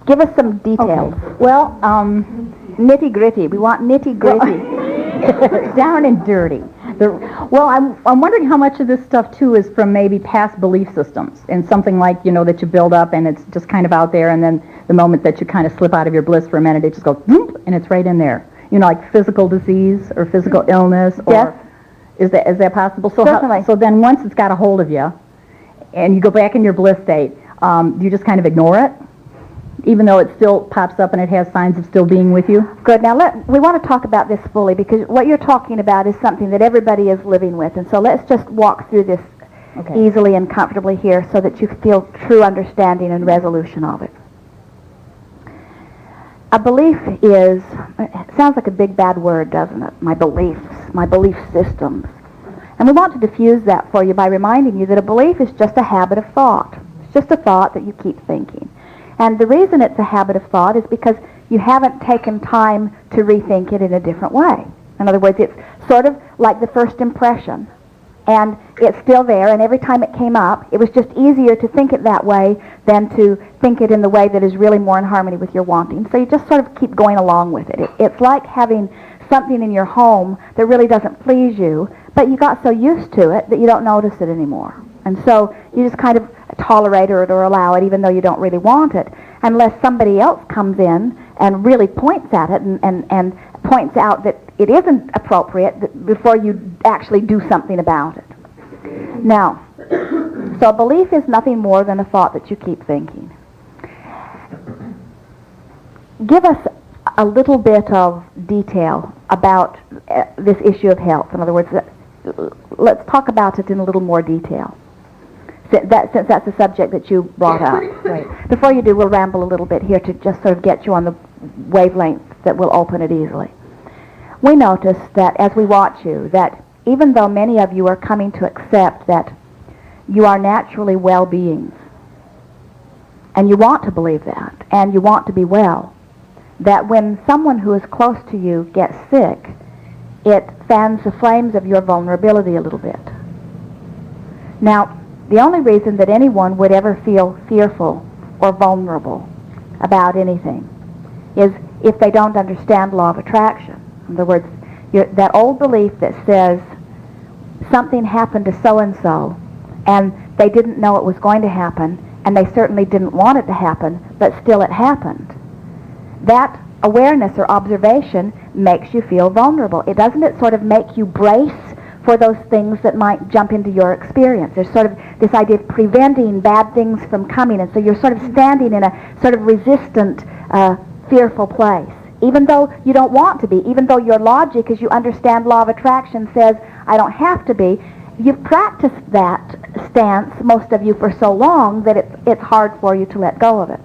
Give us some details. Okay. Well, nitty-gritty. We want nitty-gritty. Down and dirty. I'm wondering how much of this stuff, too, is from maybe past belief systems and something like, that you build up and it's just kind of out there, and then the moment that you kind of slip out of your bliss for a minute, it just goes, boom, and it's right in there. Like physical disease or physical illness. Or Yes. Is that possible? Certainly. So then once it's got a hold of you and you go back in your bliss state, do you just kind of ignore it? Even though it still pops up and it has signs of still being with you? Good. Now, we want to talk about this fully, because what you're talking about is something that everybody is living with. And so let's just walk through this easily and comfortably here so that you feel true understanding and resolution of it. A belief it sounds like a big bad word, doesn't it? My beliefs, my belief systems. And we want to diffuse that for you by reminding you that a belief is just a habit of thought. It's just a thought that you keep thinking. And the reason it's a habit of thought is because you haven't taken time to rethink it in a different way. In other words, it's sort of like the first impression. And it's still there, and every time it came up, it was just easier to think it that way than to think it in the way that is really more in harmony with your wanting. So you just sort of keep going along with it. It's like having something in your home that really doesn't please you, but you got so used to it that you don't notice it anymore. And so you just kind of tolerate it or allow it even though you don't really want it, unless somebody else comes in and really points at it and points out that it isn't appropriate before you actually do something about it. Now, so a belief is nothing more than a thought that you keep thinking. Give us a little bit of detail about this issue of health. In other words, let's talk about it in a little more detail. Since that's the subject that you brought up. Right. Before you do, we'll ramble a little bit here to just sort of get you on the wavelength that will open it easily. We notice that as we watch you, that even though many of you are coming to accept that you are naturally well-beings, and you want to believe that, and you want to be well, that when someone who is close to you gets sick, it fans the flames of your vulnerability a little bit. Now, the only reason that anyone would ever feel fearful or vulnerable about anything is if they don't understand law of attraction. In other words, that old belief that says something happened to so-and-so and they didn't know it was going to happen and they certainly didn't want it to happen, but still it happened. That awareness or observation makes you feel vulnerable. Doesn't it sort of make you brace for those things that might jump into your experience? There's sort of this idea of preventing bad things from coming, and so you're sort of standing in a sort of resistant, fearful place. Even though you don't want to be, even though your logic, as you understand law of attraction, says, I don't have to be, you've practiced that stance, most of you, for so long that it's hard for you to let go of it.